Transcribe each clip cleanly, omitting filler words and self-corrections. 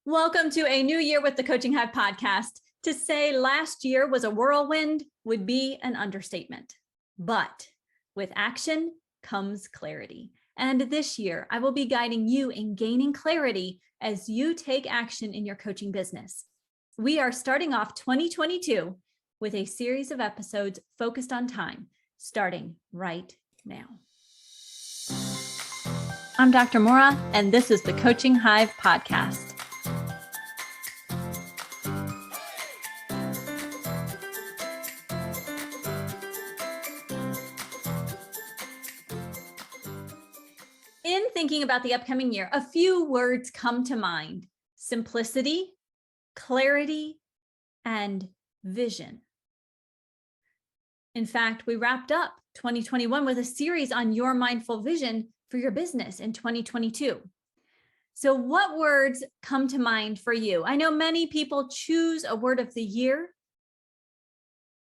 Welcome to a new year with the Coaching Hive podcast. To say last year was a whirlwind would be an understatement, but with action comes clarity. And this year, I will be guiding you in gaining clarity as you take action in your coaching business. We are starting off 2022 with a series of episodes focused on time, starting right now. I'm Dr. Mora, and this is the Coaching Hive podcast. In thinking about the upcoming year, a few words come to mind: simplicity, clarity, and vision. In fact, we wrapped up 2021 with a series on your mindful vision for your business in 2022. So what words come to mind for you? I know many people choose a word of the year.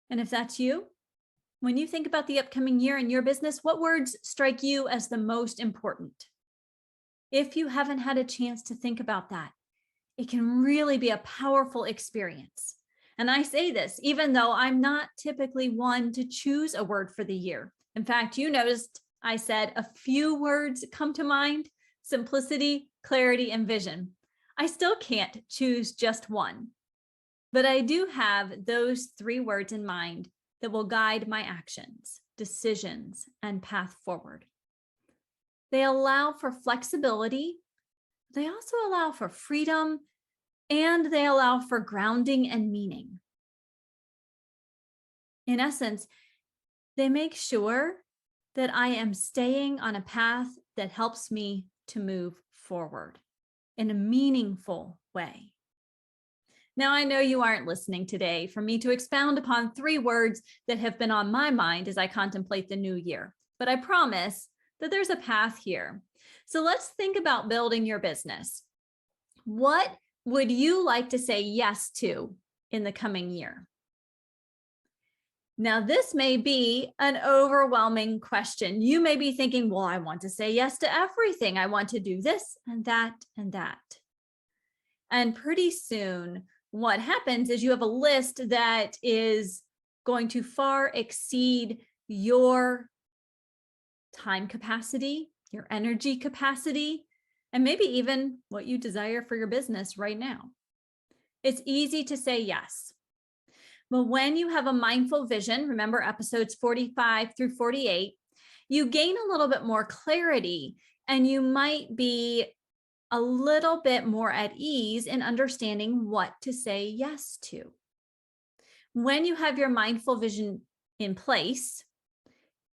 And if that's you, when you think about the upcoming year in your business, what words strike you as the most important? If you haven't had a chance to think about that, it can really be a powerful experience. And I say this, even though I'm not typically one to choose a word for the year. In fact, you noticed I said a few words come to mind: simplicity, clarity, and vision. I still can't choose just one, but I do have those three words in mind that will guide my actions, decisions, and path forward. They allow for flexibility. They also allow for freedom, and they allow for grounding and meaning. In essence, they make sure that I am staying on a path that helps me to move forward in a meaningful way. Now, I know you aren't listening today for me to expound upon three words that have been on my mind as I contemplate the new year, but I promise that there's a path here. So let's think about building your business. What would you like to say yes to in the coming year? Now, this may be an overwhelming question. You may be thinking, well, I want to say yes to everything. I want to do this and that and that. And pretty soon, what happens is you have a list that is going to far exceed your time capacity, your energy capacity, and maybe even what you desire for your business right now. It's easy to say yes. But when you have a mindful vision, remember episodes 45 through 48, you gain a little bit more clarity, and you might be a little bit more at ease in understanding what to say yes to. When you have your mindful vision in place,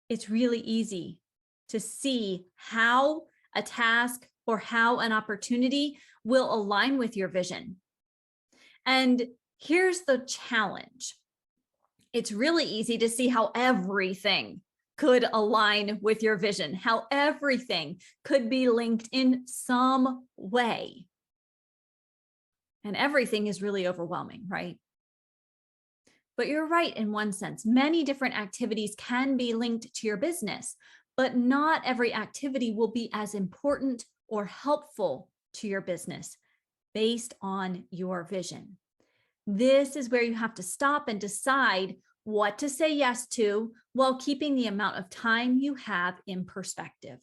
it's really easy to see how a task or how an opportunity will align with your vision. And here's the challenge. It's really easy to see how everything could align with your vision, how everything could be linked in some way. And everything is really overwhelming, right? But you're right in one sense. Many different activities can be linked to your business, but not every activity will be as important or helpful to your business based on your vision. This is where you have to stop and decide what to say yes to while keeping the amount of time you have in perspective.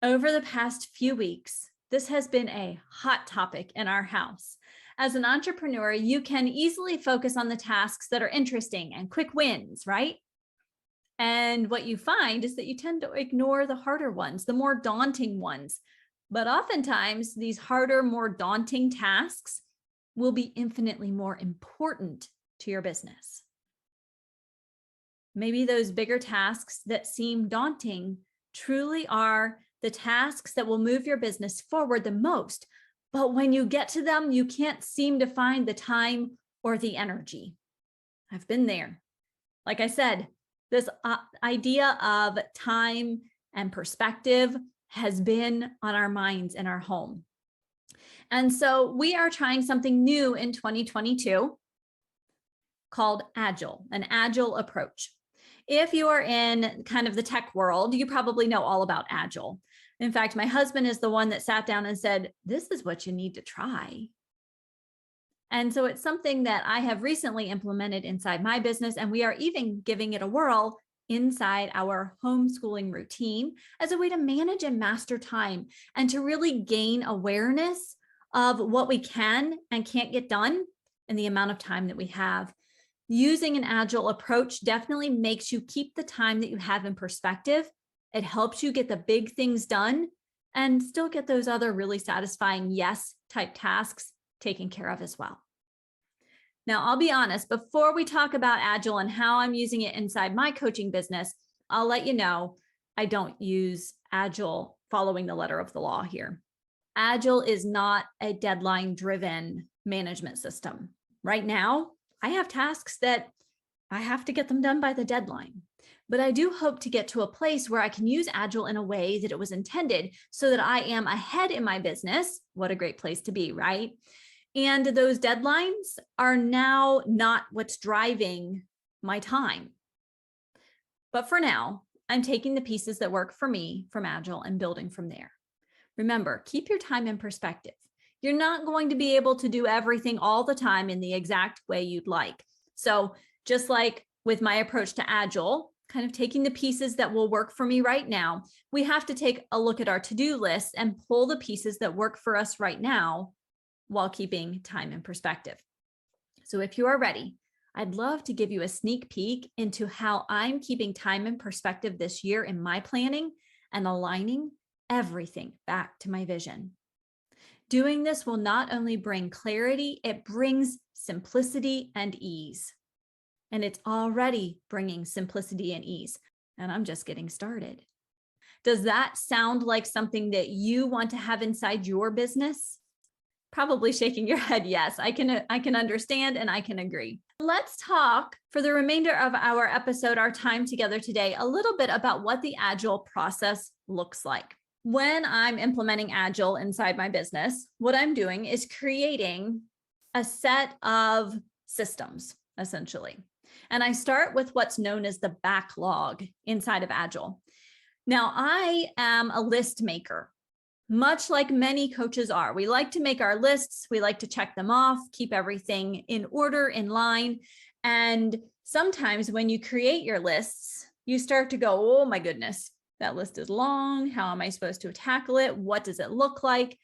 Over the past few weeks, this has been a hot topic in our house. As an entrepreneur, you can easily focus on the tasks that are interesting and quick wins, right? And what you find is that you tend to ignore the harder ones, the more daunting ones. But oftentimes, these harder, more daunting tasks will be infinitely more important to your business. Maybe those bigger tasks that seem daunting truly are the tasks that will move your business forward the most. But when you get to them, you can't seem to find the time or the energy. I've been there. Like I said, this idea of time and perspective has been on our minds in our home. And so we are trying something new in 2022 called Agile, an Agile approach. If you are in kind of the tech world, you probably know all about Agile. In fact, my husband is the one that sat down and said, this is what you need to try. And so it's something that I have recently implemented inside my business, and we are even giving it a whirl inside our homeschooling routine as a way to manage and master time and to really gain awareness of what we can and can't get done in the amount of time that we have. Using an agile approach definitely makes you keep the time that you have in perspective. It helps you get the big things done and still get those other really satisfying yes type tasks taken care of as well. Now, I'll be honest, before we talk about Agile and how I'm using it inside my coaching business, I'll let you know I don't use Agile following the letter of the law here. Agile is not a deadline-driven management system. Right now, I have tasks that I have to get them done by the deadline. But I do hope to get to a place where I can use Agile in a way that it was intended so that I am ahead in my business. What a great place to be, right? And those deadlines are now not what's driving my time. But for now, I'm taking the pieces that work for me from Agile and building from there. Remember, keep your time in perspective. You're not going to be able to do everything all the time in the exact way you'd like. So just like with my approach to Agile, kind of taking the pieces that will work for me right now, we have to take a look at our to-do list and pull the pieces that work for us right now while keeping time in perspective. So if you are ready, I'd love to give you a sneak peek into how I'm keeping time in perspective this year in my planning and aligning everything back to my vision. Doing this will not only bring clarity, it brings simplicity and ease. And it's already bringing simplicity and ease. And I'm just getting started. Does that sound like something that you want to have inside your business? Probably shaking your head, yes. I can understand and I can agree. Let's talk for the remainder of our episode, our time together today, a little bit about what the Agile process looks like. When I'm implementing Agile inside my business, what I'm doing is creating a set of systems, essentially. And I start with what's known as the backlog inside of Agile. Now, I am a list maker, much like many coaches are. We like to make our lists. We like to check them off, keep everything in order, in line. And sometimes when you create your lists, you start to go, oh my goodness, that list is long. How am I supposed to tackle it? What does it look like?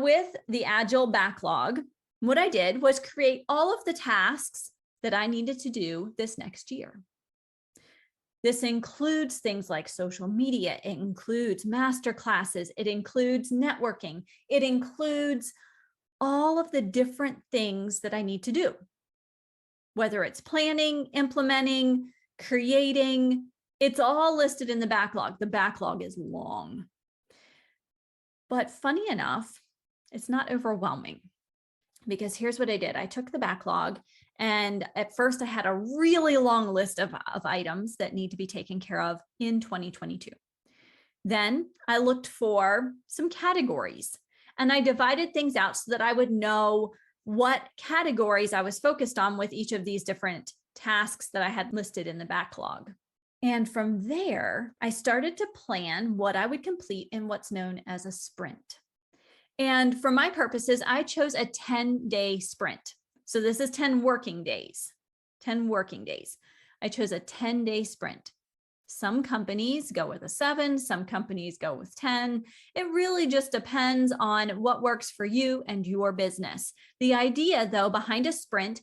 With the Agile backlog, what I did was create all of the tasks that I needed to do this next year. This includes things like social media. It includes master classes. It includes networking. It includes all of the different things that I need to do, whether it's planning, implementing, creating. It's all listed in the backlog. The backlog is long. But funny enough, it's not overwhelming, because here's what I did. I took the backlog, and at first I had a really long list of items that need to be taken care of in 2022. Then I looked for some categories, and I divided things out so that I would know what categories I was focused on with each of these different tasks that I had listed in the backlog. And from there, I started to plan what I would complete in what's known as a sprint. And for my purposes, I chose a 10-day sprint. So this is 10 working days, 10 working days. I chose a 10-day sprint. Some companies go with a 7, some companies go with 10. It really just depends on what works for you and your business. The idea, though, behind a sprint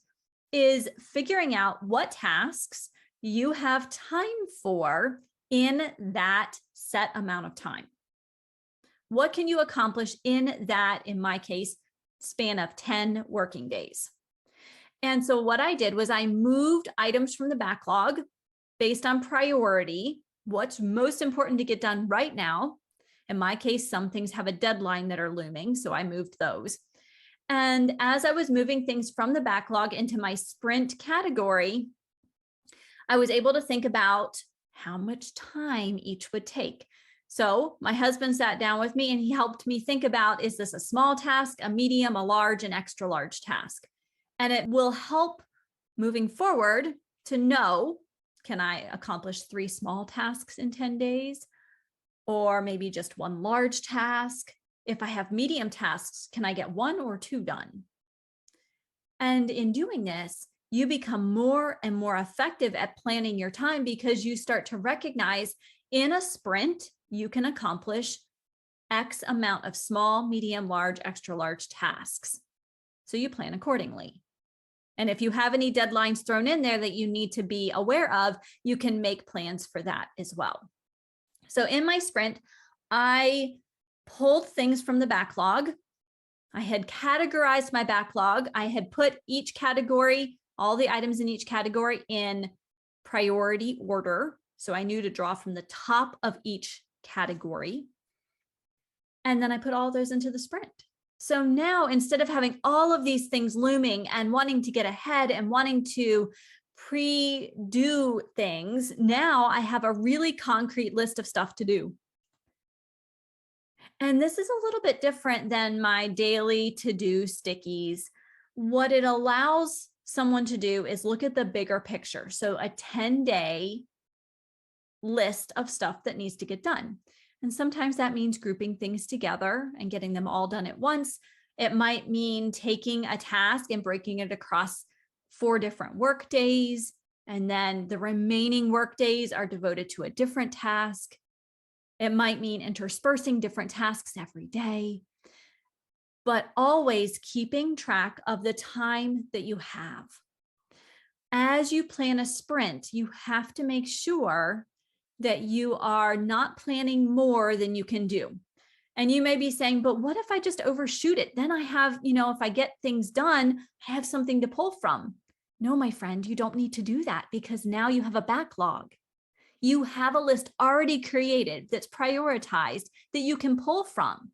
is figuring out what tasks you have time for in that set amount of time. What can you accomplish in that, in my case, span of 10 working days? And so what I did was I moved items from the backlog based on priority, what's most important to get done right now. In my case, some things have a deadline that are looming, so I moved those. And as I was moving things from the backlog into my sprint category, I was able to think about how much time each would take. So my husband sat down with me and he helped me think about, is this a small task, a medium, a large, an extra large task? And it will help moving forward to know, can I accomplish 3 small tasks in 10 days? or maybe just one large task? If I have medium tasks, can I get 1 or 2 done? And in doing this, you become more and more effective at planning your time because you start to recognize in a sprint, you can accomplish X amount of small, medium, large, extra large tasks. So you plan accordingly. And if you have any deadlines thrown in there that you need to be aware of, you can make plans for that as well. So in my sprint, I pulled things from the backlog. I had categorized my backlog. I had put each category, all the items in each category, in priority order. So I knew to draw from the top of each category. And then I put all those into the sprint. So now, instead of having all of these things looming and wanting to get ahead and wanting to pre-do things, now I have a really concrete list of stuff to do. And this is a little bit different than my daily to-do stickies. What it allows someone to do is look at the bigger picture. So a 10-day list of stuff that needs to get done. And sometimes that means grouping things together and getting them all done at once. It might mean taking a task and breaking it across 4 different work days, and then the remaining work days are devoted to a different task. It might mean interspersing different tasks every day, but always keeping track of the time that you have. As you plan a sprint, you have to make sure that you are not planning more than you can do. And you may be saying, but what if I just overshoot it? Then I have, if I get things done, I have something to pull from. No, my friend, you don't need to do that because now you have a backlog. You have a list already created that's prioritized that you can pull from.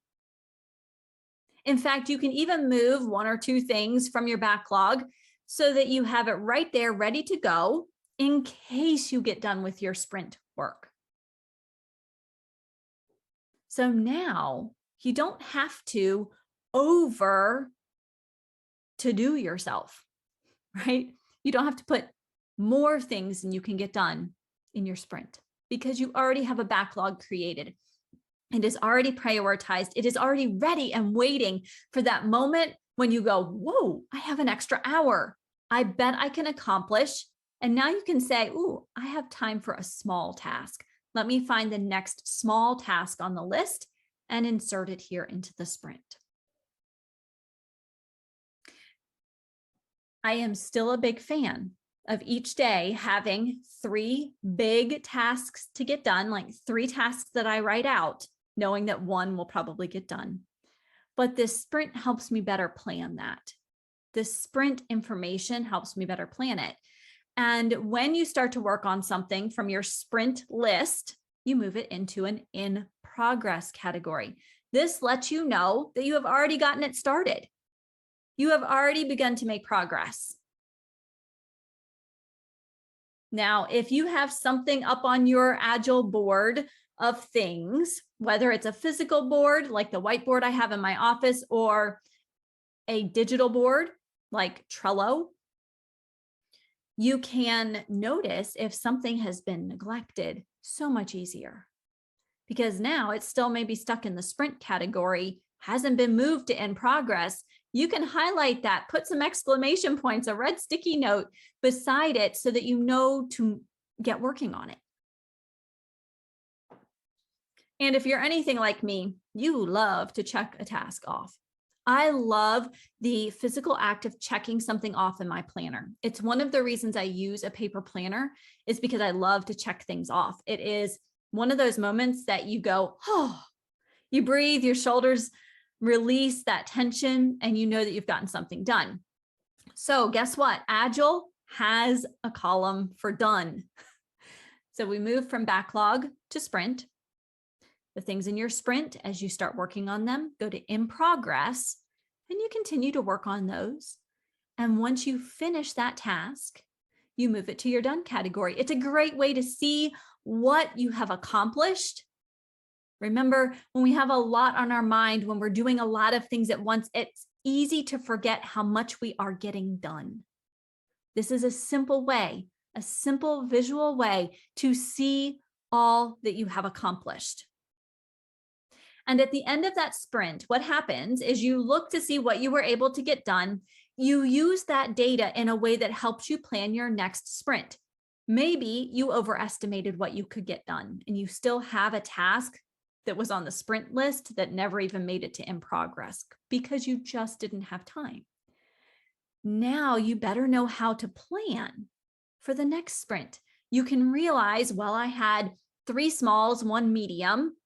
In fact, you can even move 1 or 2 things from your backlog so that you have it right there ready to go in case you get done with your sprint work. So now you don't have to to-do yourself, right? You don't have to put more things than you can get done in your sprint because you already have a backlog created. It is already prioritized. It is already ready and waiting for that moment when you go, whoa, I have an extra hour. I bet I can accomplish. And now you can say, ooh, I have time for a small task. Let me find the next small task on the list and insert it here into the sprint. I am still a big fan of each day having 3 big tasks to get done, like 3 tasks that I write out, knowing that 1 will probably get done. But this sprint helps me better plan that. This sprint information helps me better plan it. And when you start to work on something from your sprint list, you move it into an in progress category. This lets you know that you have already gotten it started. You have already begun to make progress. Now, if you have something up on your Agile board of things, whether it's a physical board like the whiteboard I have in my office or a digital board like Trello, you can notice if something has been neglected so much easier because now it's still maybe stuck in the sprint category, hasn't been moved to in progress. You can highlight that, put some exclamation points, a red sticky note beside it so that you know to get working on it. And if you're anything like me, you love to check a task off. I love the physical act of checking something off in my planner. It's one of the reasons I use a paper planner is because I love to check things off. It is one of those moments that you go, oh, you breathe, your shoulders release that tension, and you know that you've gotten something done. So guess what? Agile has a column for done. So we move from backlog to sprint. The things in your sprint, as you start working on them, go to in progress, and you continue to work on those. And once you finish that task, you move it to your done category. It's a great way to see what you have accomplished. Remember, when we have a lot on our mind, when we're doing a lot of things at once, it's easy to forget how much we are getting done. This is a simple way, a simple visual way to see all that you have accomplished. And at the end of that sprint, what happens is you look to see what you were able to get done. You use that data in a way that helps you plan your next sprint. Maybe you overestimated what you could get done and you still have a task that was on the sprint list that never even made it to in progress because you just didn't have time. Now you better know how to plan for the next sprint. You can realize, well, I had 3 smalls, 1 medium,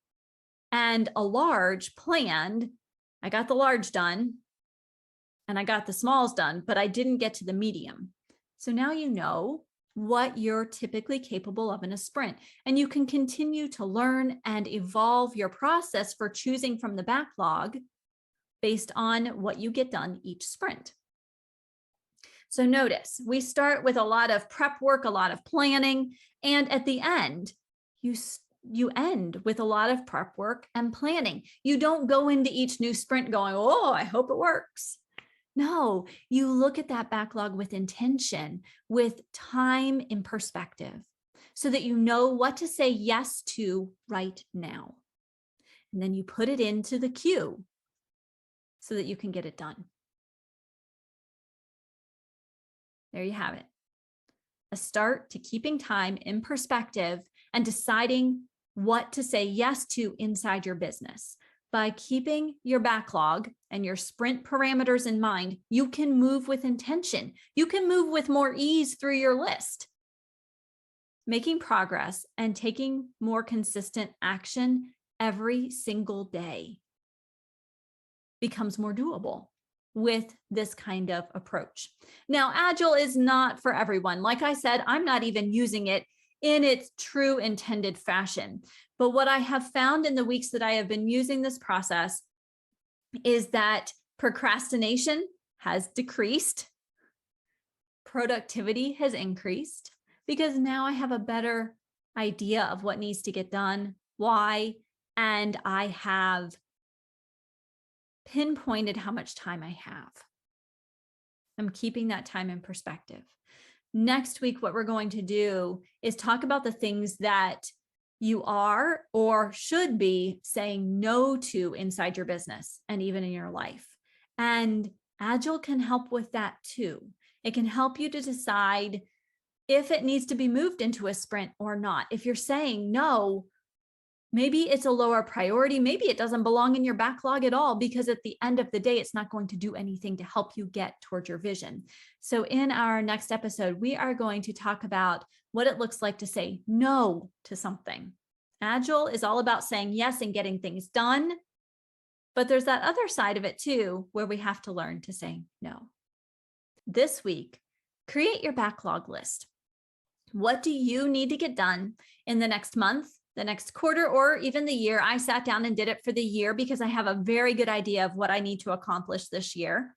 and a large planned. I got the large done and I got the smalls done, but I didn't get to the medium. So now you know what you're typically capable of in a sprint, and you can continue to learn and evolve your process for choosing from the backlog based on what you get done each sprint. So notice, we start with a lot of prep work, a lot of planning, and at the end, you end with a lot of prep work and planning. You don't go into each new sprint going, oh, I hope it works. No, you look at that backlog with intention, with time in perspective, so that you know what to say yes to right now. And then you put it into the queue so that you can get it done. There you have it. A start to keeping time in perspective and deciding what to say yes to inside your business. By keeping your backlog and your sprint parameters in mind, you can move with intention. You can move with more ease through your list. Making progress and taking more consistent action every single day becomes more doable with this kind of approach. Now, Agile is not for everyone. Like I said, I'm not even using it in its true intended fashion. But what I have found in the weeks that I have been using this process is that procrastination has decreased, productivity has increased, because now I have a better idea of what needs to get done, why, and I have pinpointed how much time I have. I'm keeping that time in perspective. Next week, what we're going to do is talk about the things that you are or should be saying no to inside your business and even in your life. And Agile can help with that too. It can help you to decide if it needs to be moved into a sprint or not. If you're saying no, maybe it's a lower priority. Maybe it doesn't belong in your backlog at all, because at the end of the day, it's not going to do anything to help you get toward your vision. So in our next episode, we are going to talk about what it looks like to say no to something. Agile is all about saying yes and getting things done. But there's that other side of it too, where we have to learn to say no. This week, create your backlog list. What do you need to get done in the next month, the next quarter, or even the year? I sat down and did it for the year because I have a very good idea of what I need to accomplish this year.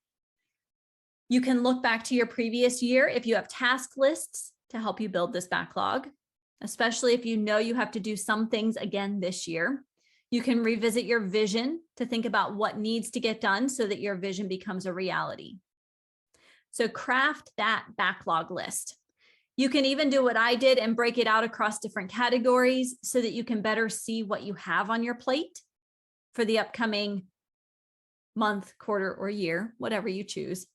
You can look back to your previous year if you have task lists to help you build this backlog, especially if you know you have to do some things again this year. You can revisit your vision to think about what needs to get done so that your vision becomes a reality. So craft that backlog list. You can even do what I did and break it out across different categories so that you can better see what you have on your plate for the upcoming month, quarter, or year, whatever you choose.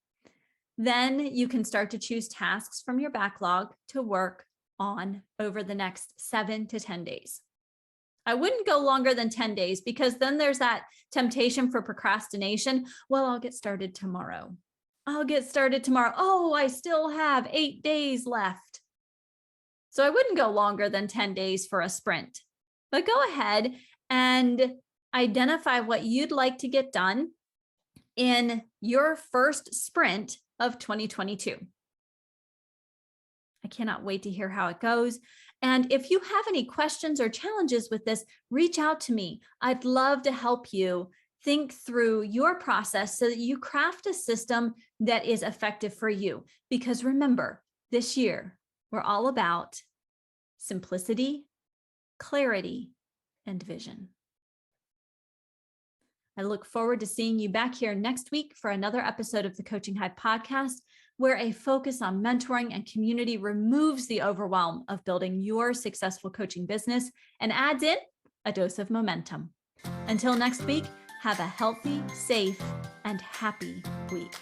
Then you can start to choose tasks from your backlog to work on over the next 7 to 10 days. I wouldn't go longer than 10 days because then there's that temptation for procrastination. Well, I'll get started tomorrow. Oh, I still have 8 days left. So I wouldn't go longer than 10 days for a sprint, but go ahead and identify what you'd like to get done in your first sprint of 2022. I cannot wait to hear how it goes. And if you have any questions or challenges with this, reach out to me. I'd love to help you think through your process so that you craft a system that is effective for you. Because remember, this year, we're all about simplicity, clarity, and vision. I look forward to seeing you back here next week for another episode of the Coaching Hive podcast, where a focus on mentoring and community removes the overwhelm of building your successful coaching business and adds in a dose of momentum. Until next week, have a healthy, safe, and happy week.